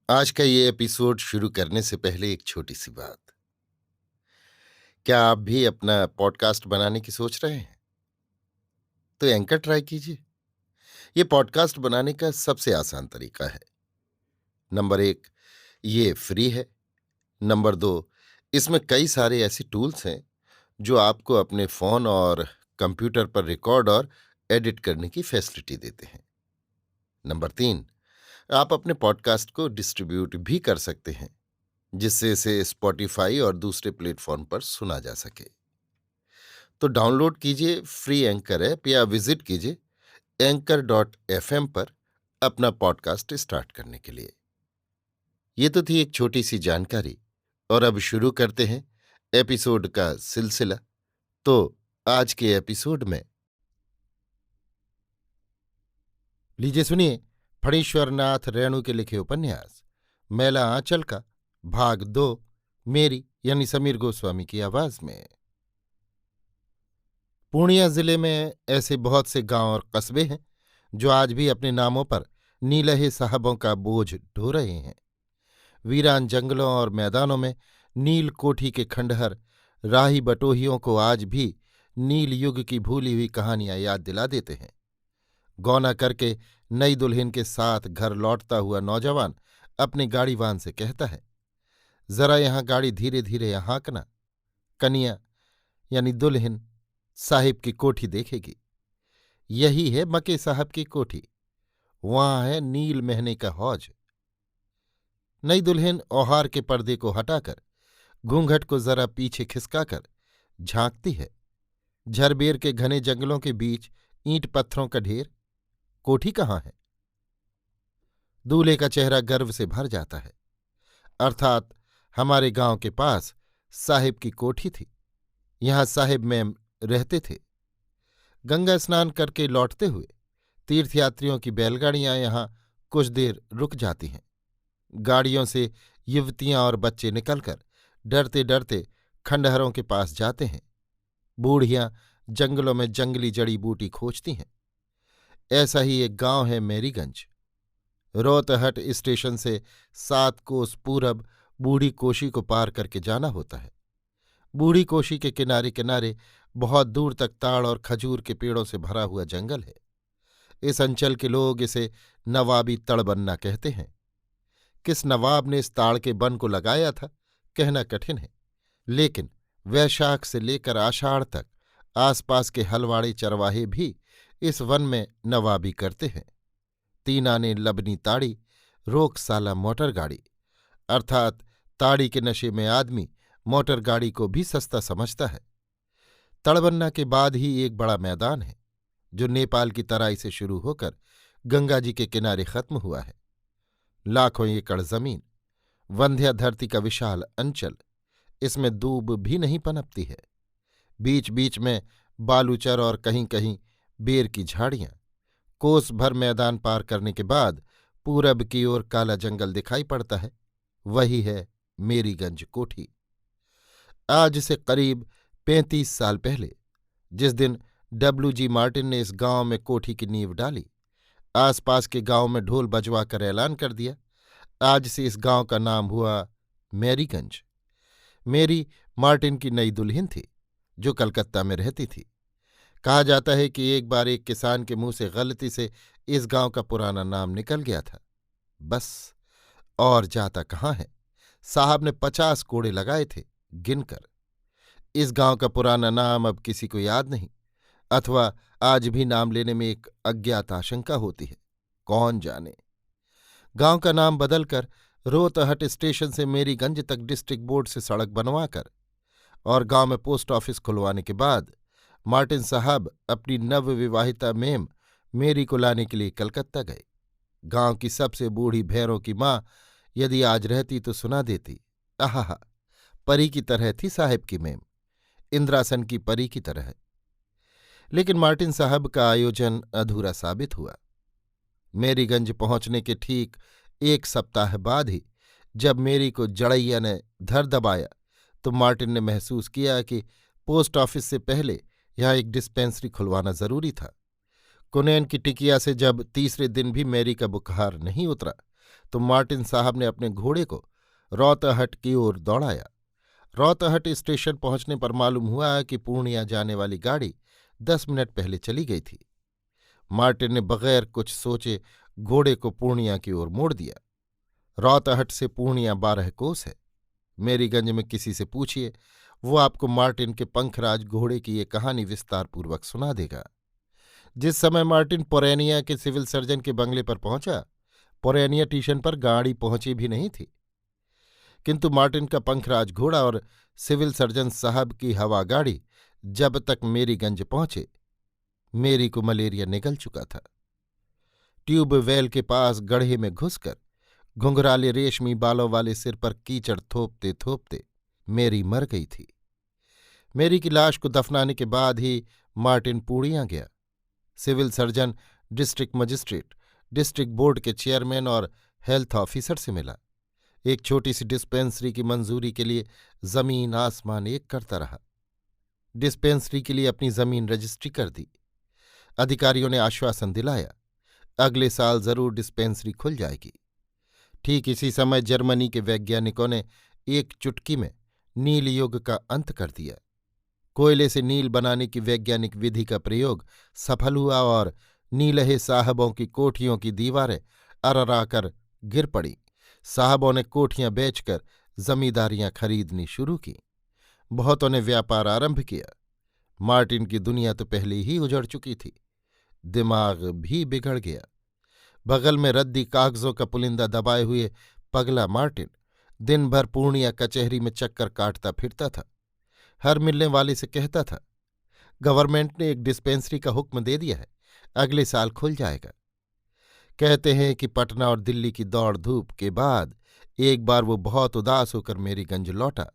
आज का ये एपिसोड शुरू करने से पहले एक छोटी सी बात। क्या आप भी अपना पॉडकास्ट बनाने की सोच रहे हैं? तो एंकर ट्राई कीजिए। ये पॉडकास्ट बनाने का सबसे आसान तरीका है। नंबर 1, ये फ्री है। नंबर 2, इसमें कई सारे ऐसे टूल्स हैं जो आपको अपने फ़ोन और कंप्यूटर पर रिकॉर्ड और एडिट करने की फैसिलिटी देते हैं। नंबर 3, आप अपने पॉडकास्ट को डिस्ट्रीब्यूट भी कर सकते हैं, जिससे इसे स्पॉटिफाई और दूसरे प्लेटफॉर्म पर सुना जा सके। तो डाउनलोड कीजिए फ्री एंकर ऐप या विजिट कीजिए anchor.fm पर अपना पॉडकास्ट स्टार्ट करने के लिए। ये तो थी एक छोटी सी जानकारी, और अब शुरू करते हैं एपिसोड का सिलसिला। तो आज के एपिसोड में लीजिए सुनिए फणीश्वर नाथ रेणु के लिखे उपन्यास मैला आंचल का भाग 2, मेरी यानी समीर गोस्वामी की आवाज में। पूर्णिया जिले में ऐसे बहुत से गांव और कस्बे हैं जो आज भी अपने नामों पर नीलहे साहबों का बोझ ढो रहे हैं। वीरान जंगलों और मैदानों में नील कोठी के खंडहर राही बटोहियों को आज भी नील युग की भूली हुई कहानियां याद दिला देते हैं। गौना करके नई दुल्हन के साथ घर लौटता हुआ नौजवान अपनी गाड़ीवान से कहता है, जरा यहां गाड़ी धीरे धीरे यहाँ हाँकना, कनिया यानी दुल्हन साहिब की कोठी देखेगी। यही है मके साहब की कोठी, वहां है नील महीने का हौज। नई दुल्हन औहार के पर्दे को हटाकर घूंघट को जरा पीछे खिसकाकर झांकती है। झरबेर के घने जंगलों के बीच ईंट पत्थरों का ढेर, कोठी कहाँ है? दूल्हे का चेहरा गर्व से भर जाता है। अर्थात हमारे गांव के पास साहिब की कोठी थी, यहां साहिब मैम रहते थे। गंगा स्नान करके लौटते हुए तीर्थयात्रियों की बैलगाड़ियां यहां कुछ देर रुक जाती हैं। गाड़ियों से युवतियां और बच्चे निकलकर डरते डरते खंडहरों के पास जाते हैं। बूढ़ियां जंगलों में जंगली जड़ी बूटी खोजती हैं। ऐसा ही एक गांव है मेरीगंज। रोतहट स्टेशन से 7 कोस पूरब बूढ़ी कोशी को पार करके जाना होता है। बूढ़ी कोशी के किनारे किनारे बहुत दूर तक ताड़ और खजूर के पेड़ों से भरा हुआ जंगल है। इस अंचल के लोग इसे नवाबी तड़बन्ना कहते हैं। किस नवाब ने इस ताड़ के बन को लगाया था, कहना कठिन है, लेकिन वैशाख से लेकर आषाढ़ तक आसपास के हलवाड़े चरवाहे भी इस वन में नवाबी करते हैं। 3 आने लबनी ताड़ी, रोक साला मोटर गाड़ी, अर्थात ताड़ी के नशे में आदमी मोटर गाड़ी को भी सस्ता समझता है। तड़बन्ना के बाद ही एक बड़ा मैदान है जो नेपाल की तराई से शुरू होकर गंगा जी के किनारे खत्म हुआ है। लाखों एकड़ जमीन, वंध्या धरती का विशाल अंचल, इसमें दूब भी नहीं पनपती है। बीच बीच में बालूचर और कहीं कहीं बेर की झाड़ियां। कोस भर मैदान पार करने के बाद पूरब की ओर काला जंगल दिखाई पड़ता है। वही है मेरीगंज कोठी। आज से करीब 35 साल पहले, जिस दिन W.G. मार्टिन ने इस गांव में कोठी की नींव डाली, आसपास के गांव में ढोल बजवा कर ऐलान कर दिया, आज से इस गांव का नाम हुआ मेरीगंज। मेरी मार्टिन की नई दुल्हन थी जो कलकत्ता में रहती थी। कहा जाता है कि एक बार एक किसान के मुंह से गलती से इस गांव का पुराना नाम निकल गया था। बस, और जाता कहाँ है, साहब ने 50 कोड़े लगाए थे गिनकर। इस गांव का पुराना नाम अब किसी को याद नहीं, अथवा आज भी नाम लेने में एक अज्ञात आशंका होती है, कौन जाने। गांव का नाम बदलकर रोतहट स्टेशन से मेरीगंज तक डिस्ट्रिक्ट बोर्ड से सड़क बनवाकर और गांव में पोस्ट ऑफिस खुलवाने के बाद मार्टिन साहब अपनी नवविवाहिता मेम मेरी को लाने के लिए कलकत्ता गए। गांव की सबसे बूढ़ी भैरों की माँ यदि आज रहती तो सुना देती, आहा, परी की तरह थी साहब की मेम, इंद्रासन की परी की तरह। लेकिन मार्टिन साहब का आयोजन अधूरा साबित हुआ। मेरीगंज पहुंचने के ठीक 1 सप्ताह बाद ही जब मेरी को जड़ैया ने धर दबाया तो मार्टिन ने महसूस किया कि पोस्ट ऑफिस से पहले यहाँ एक डिस्पेंसरी खुलवाना जरूरी था। कुनैन की टिकिया से जब तीसरे दिन भी मेरी का बुखार नहीं उतरा तो मार्टिन साहब ने अपने घोड़े को रौताहट की ओर दौड़ाया। रौताहट स्टेशन पहुंचने पर मालूम हुआ कि पूर्णिया जाने वाली गाड़ी 10 मिनट पहले चली गई थी। मार्टिन ने बगैर कुछ सोचे घोड़े को पूर्णिया की ओर मोड़ दिया। रौताहट से पूर्णिया 12 कोस है। मेरीगंज में किसी से पूछिए, वो आपको मार्टिन के पंखराज घोड़े की ये कहानी विस्तारपूर्वक सुना देगा। जिस समय मार्टिन पोरैनिया के सिविल सर्जन के बंगले पर पहुंचा, पोरैनिया स्टेशन पर गाड़ी पहुंची भी नहीं थी, किंतु मार्टिन का पंखराज घोड़ा और सिविल सर्जन साहब की हवा गाड़ी जब तक मेरीगंज पहुंचे, मेरी को मलेरिया निगल चुका था। ट्यूबवेल के पास गड्ढे में घुसकर घुंघराले रेशमी बालों वाले सिर पर कीचड़ थोपते थोपते मेरी मर गई थी। मेरी की लाश को दफनाने के बाद ही मार्टिन पूर्णिया गया। Civil surgeon, district magistrate, district board के चेयरमैन और हेल्थ ऑफिसर से मिला। एक छोटी सी डिस्पेंसरी की मंजूरी के लिए जमीन आसमान एक करता रहा। डिस्पेंसरी के लिए अपनी जमीन रजिस्ट्री कर दी। अधिकारियों ने आश्वासन दिलाया, अगले साल जरूर डिस्पेंसरी खुल जाएगी। ठीक इसी समय जर्मनी के वैज्ञानिकों ने एक चुटकी में नील युग का अंत कर दिया। कोयले से नील बनाने की वैज्ञानिक विधि का प्रयोग सफल हुआ और नीलहे साहबों की कोठियों की दीवारें अर्राकर गिर पड़ी। साहबों ने कोठियां बेचकर जमींदारियां खरीदनी शुरू की। बहुतों ने व्यापार आरंभ किया। मार्टिन की दुनिया तो पहले ही उजड़ चुकी थी। दिमाग भी बिगड़ गया। बगल में रद्दी कागजों का पुलिंदा दबाए हुए पगला मार्टिन दिन भर पूर्णिया कचहरी में चक्कर काटता फिरता था। हर मिलने वाले से कहता था, गवर्नमेंट ने एक डिस्पेंसरी का हुक्म दे दिया है, अगले साल खुल जाएगा। कहते हैं कि पटना और दिल्ली की दौड़ धूप के बाद एक बार वो बहुत उदास होकर मेरीगंज लौटा।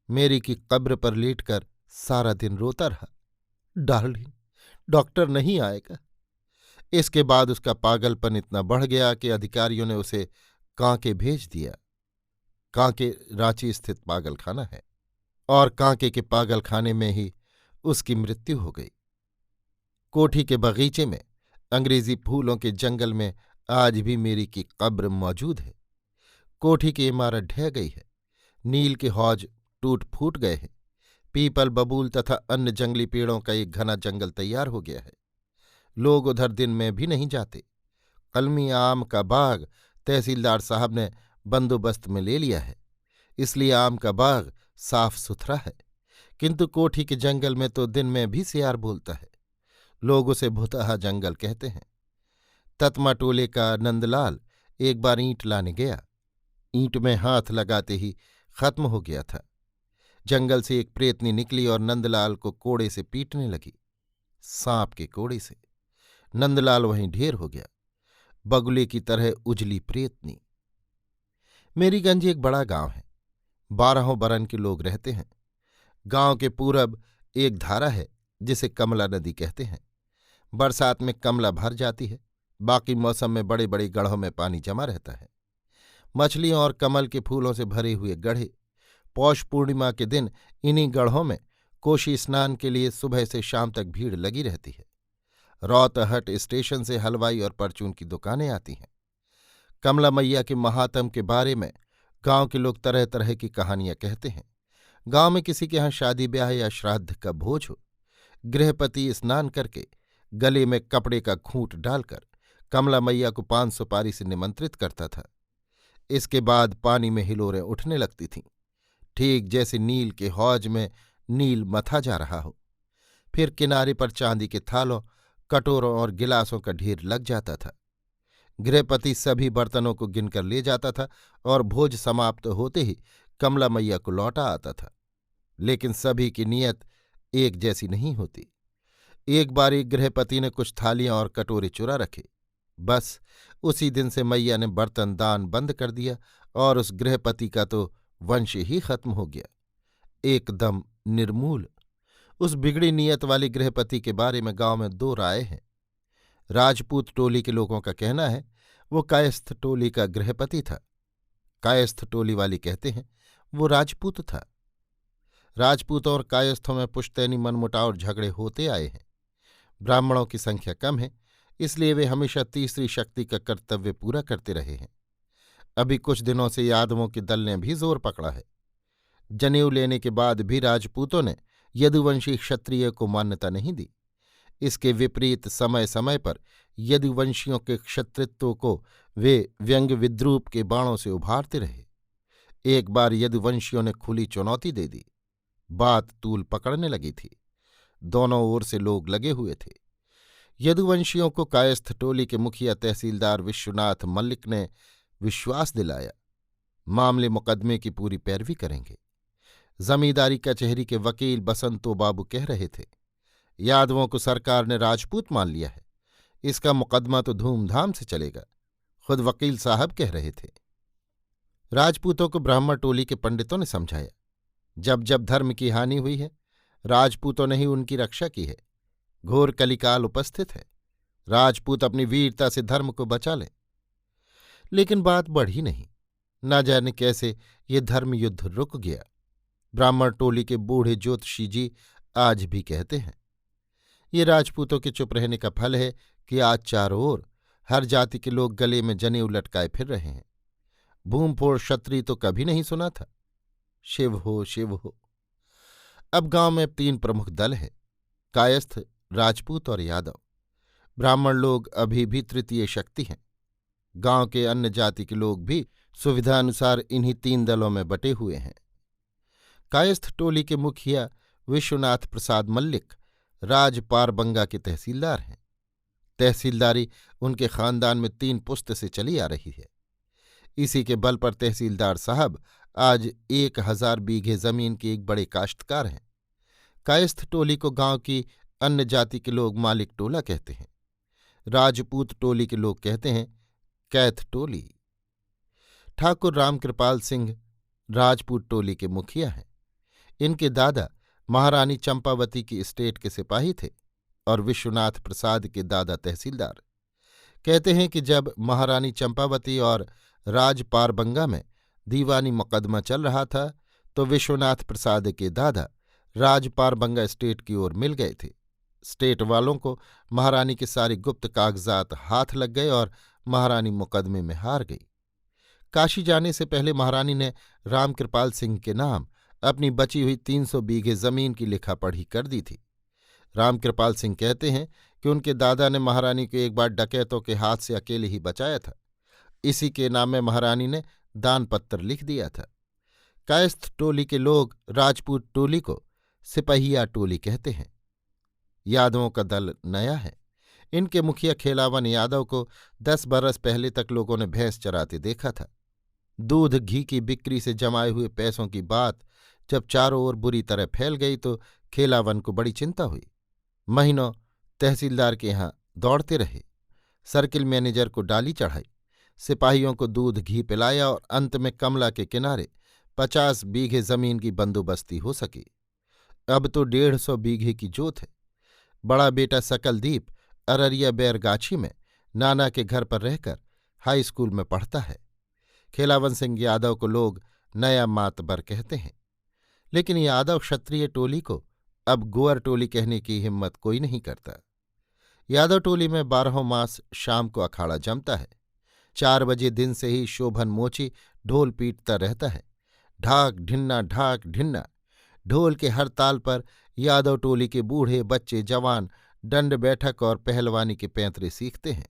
मेरी की कब्र पर लेटकर सारा दिन रोता रहा, डार्लिंग, डॉक्टर नहीं आएगा। इसके बाद उसका पागलपन इतना बढ़ गया कि अधिकारियों ने उसे कांके भेज दिया। कांके रांची स्थित पागलखाना है और कांके के पागलखाने में ही उसकी मृत्यु हो गई। कोठी के बगीचे में अंग्रेजी फूलों के जंगल में आज भी मेरी की कब्र मौजूद है। कोठी की इमारत ढह गई है। नील के हौज टूट फूट गए हैं। पीपल, बबूल तथा अन्य जंगली पेड़ों का एक घना जंगल तैयार हो गया है। लोग उधर दिन में भी नहीं जाते। कलमी आम का बाग तहसीलदार साहब ने बंदोबस्त में ले लिया है, इसलिए आम का बाग साफ सुथरा है। किंतु कोठी के जंगल में तो दिन में भी सियार बोलता है। लोग उसे भुतहा जंगल कहते हैं। ततमा टोले का नंदलाल एक बार ईंट लाने गया। ईंट में हाथ लगाते ही खत्म हो गया था। जंगल से एक प्रेतनी निकली और नंदलाल को कोड़े से पीटने लगी, सांप के कोड़े से। नंदलाल वहीं ढेर हो गया, बगुले की तरह उजली प्रेतनी। मेरीगंज एक बड़ा गांव है। 12 बरन के लोग रहते हैं। गांव के पूरब एक धारा है जिसे कमला नदी कहते हैं। बरसात में कमला भर जाती है, बाकी मौसम में बड़े बड़े गढ़ों में पानी जमा रहता है। मछलियों और कमल के फूलों से भरे हुए गढ़े। पौष पूर्णिमा के दिन इन्हीं गढ़ों में कोशी स्नान के लिए सुबह से शाम तक भीड़ लगी रहती है। रौताहट स्टेशन से हलवाई और परचून की दुकानें आती हैं। कमला मैया के महात्म के बारे में गांव के लोग तरह तरह की कहानियां कहते हैं। गांव में किसी के यहाँ शादी ब्याह या श्राद्ध का भोज हो, गृहपति स्नान करके गले में कपड़े का खूंट डालकर कमला मैया को 5 सुपारी से निमंत्रित करता था। इसके बाद पानी में हिलोरें उठने लगती थीं, ठीक जैसे नील के हौज में नील मथा जा रहा हो। फिर किनारे पर चांदी के थालों, कटोरों और गिलासों का ढेर लग जाता था। गृहपति सभी बर्तनों को गिनकर ले जाता था और भोज समाप्त होते ही कमला मैया को लौटा आता था। लेकिन सभी की नीयत एक जैसी नहीं होती। एक बार एक गृहपति ने कुछ थालियां और कटोरे चुरा रखे। बस उसी दिन से मैया ने बर्तन दान बंद कर दिया और उस गृहपति का तो वंश ही खत्म हो गया, एकदम निर्मूल। उस बिगड़ी नीयत वाले गृहपति के बारे में गांव में 2 राय हैं। राजपूत टोली के लोगों का कहना है वो कायस्थ टोली का गृहपति था। कायस्थ टोली वाले कहते हैं वो राजपूत था। राजपूतों और कायस्थों में पुश्तैनी मनमुटाव और झगड़े होते आए हैं। ब्राह्मणों की संख्या कम है, इसलिए वे हमेशा तीसरी शक्ति का कर्तव्य पूरा करते रहे हैं। अभी कुछ दिनों से यादवों के दल ने भी जोर पकड़ा है। जनेऊ लेने के बाद भी राजपूतों ने यदुवंशी क्षत्रिय को मान्यता नहीं दी। इसके विपरीत समय समय पर यदुवंशियों के क्षत्रित्व को वे व्यंग विद्रूप के बाणों से उभारते रहे। एक बार यदुवंशियों ने खुली चुनौती दे दी। बात तूल पकड़ने लगी थी। दोनों ओर से लोग लगे हुए थे। यदुवंशियों को कायस्थ टोली के मुखिया तहसीलदार विश्वनाथ मल्लिक ने विश्वास दिलाया, मामले मुकदमे की पूरी पैरवी करेंगे। जमींदारी कचहरी के वकील बसंतो बाबू कह रहे थे, यादवों को सरकार ने राजपूत मान लिया है, इसका मुकदमा तो धूमधाम से चलेगा। खुद वकील साहब कह रहे थे। राजपूतों को ब्राह्मण टोली के पंडितों ने समझाया, जब जब धर्म की हानि हुई है, राजपूतों ने ही उनकी रक्षा की है। घोर कलिकाल उपस्थित है, राजपूत अपनी वीरता से धर्म को बचा लें। लेकिन बात बढ़ी नहीं। न जाने कैसे ये धर्म युद्ध रुक गया। ब्राह्मण टोली के बूढ़े ज्योतिषी जी आज भी कहते हैं, ये राजपूतों के चुप रहने का फल है कि आज चारों ओर हर जाति के लोग गले में जनेऊ लटकाए फिर रहे हैं। भूमफोड़ क्षत्रिय तो कभी नहीं सुना था। शिव हो, शिव हो। अब गांव में 3 प्रमुख दल हैं, कायस्थ, राजपूत और यादव। ब्राह्मण लोग अभी भी तृतीय शक्ति हैं। गांव के अन्य जाति के लोग भी सुविधानुसार इन्हीं 3 दलों में बटे हुए हैं। कायस्थ टोली के मुखिया विश्वनाथ प्रसाद मल्लिक राजपारबंगा के तहसीलदार हैं। तहसीलदारी उनके खानदान में 3 पुश्त से चली आ रही है। इसी के बल पर तहसीलदार साहब आज 1000 बीघे जमीन के एक बड़े काश्तकार हैं। कायस्थ टोली को गांव की अन्य जाति के लोग मालिक टोला कहते हैं। राजपूत टोली के लोग कहते हैं कैथ टोली। ठाकुर रामकृपाल सिंह राजपूत टोली के मुखिया हैं। इनके दादा महारानी चंपावती की एस्टेट के सिपाही थे और विश्वनाथ प्रसाद के दादा तहसीलदार। कहते हैं कि जब महारानी चंपावती और राजपारबंगा में दीवानी मुकदमा चल रहा था तो विश्वनाथ प्रसाद के दादा राजपारबंगा स्टेट की ओर मिल गए थे। स्टेट वालों को महारानी के सारे गुप्त कागजात हाथ लग गए और महारानी मुकदमे में हार गई। काशी जाने से पहले महारानी ने रामकृपाल सिंह के नाम अपनी बची हुई 300 बीघे जमीन की लिखा पढ़ी कर दी थी। रामकृपाल सिंह कहते हैं कि उनके दादा ने महारानी को एक बार डकैतों के हाथ से अकेले ही बचाया था। इसी के नाम में महारानी ने दान पत्र लिख दिया था। कायस्थ टोली के लोग राजपूत टोली को सिपहिया टोली कहते हैं। यादवों का दल नया है। इनके मुखिया खेलावन यादव को 10 बरस पहले तक लोगों ने भैंस चराते देखा था। दूध घी की बिक्री से जमाए हुए पैसों की बात जब चारों ओर बुरी तरह फैल गई तो खेलावन को बड़ी चिंता हुई। महीनों तहसीलदार के यहाँ दौड़ते रहे, सर्किल मैनेजर को डाली चढ़ाई, सिपाहियों को दूध घी पिलाया और अंत में कमला के किनारे 50 बीघे जमीन की बंदोबस्ती हो सकी। अब तो 150 बीघे की जोत है। बड़ा बेटा सकलदीप अररिया बैरगाछी में नाना के घर पर रहकर हाई स्कूल में पढ़ता है। खेलावन सिंह यादव को लोग नया मातबर कहते हैं, लेकिन यादव क्षत्रिय टोली को अब गोअर टोली कहने की हिम्मत कोई नहीं करता। यादव टोली में 12 मास शाम को अखाड़ा जमता है। 4 बजे दिन से ही शोभन मोची ढोल पीटता रहता है। ढाक ढिन्ना, ढाक ढिन्ना। ढोल के हर ताल पर यादव टोली के बूढ़े बच्चे जवान दंड बैठक और पहलवानी के पैंतरे सीखते हैं।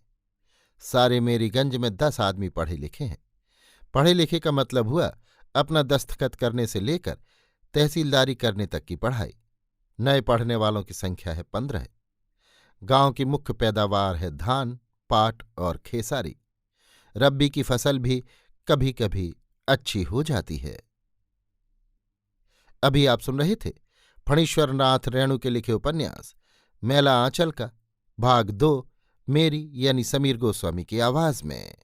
सारे मेरीगंज में 10 आदमी पढ़े लिखे हैं। पढ़े लिखे का मतलब हुआ अपना दस्तखत करने से लेकर तहसीलदारी करने तक की पढ़ाई। नए पढ़ने वालों की संख्या है 15। गांव की मुख्य पैदावार है धान, पाट और खेसारी। रब्बी की फसल भी कभी कभी अच्छी हो जाती है। अभी आप सुन रहे थे फणीश्वर नाथ रेणु के लिखे उपन्यास मैला आंचल का भाग 2 मेरी यानी समीर गोस्वामी की आवाज में।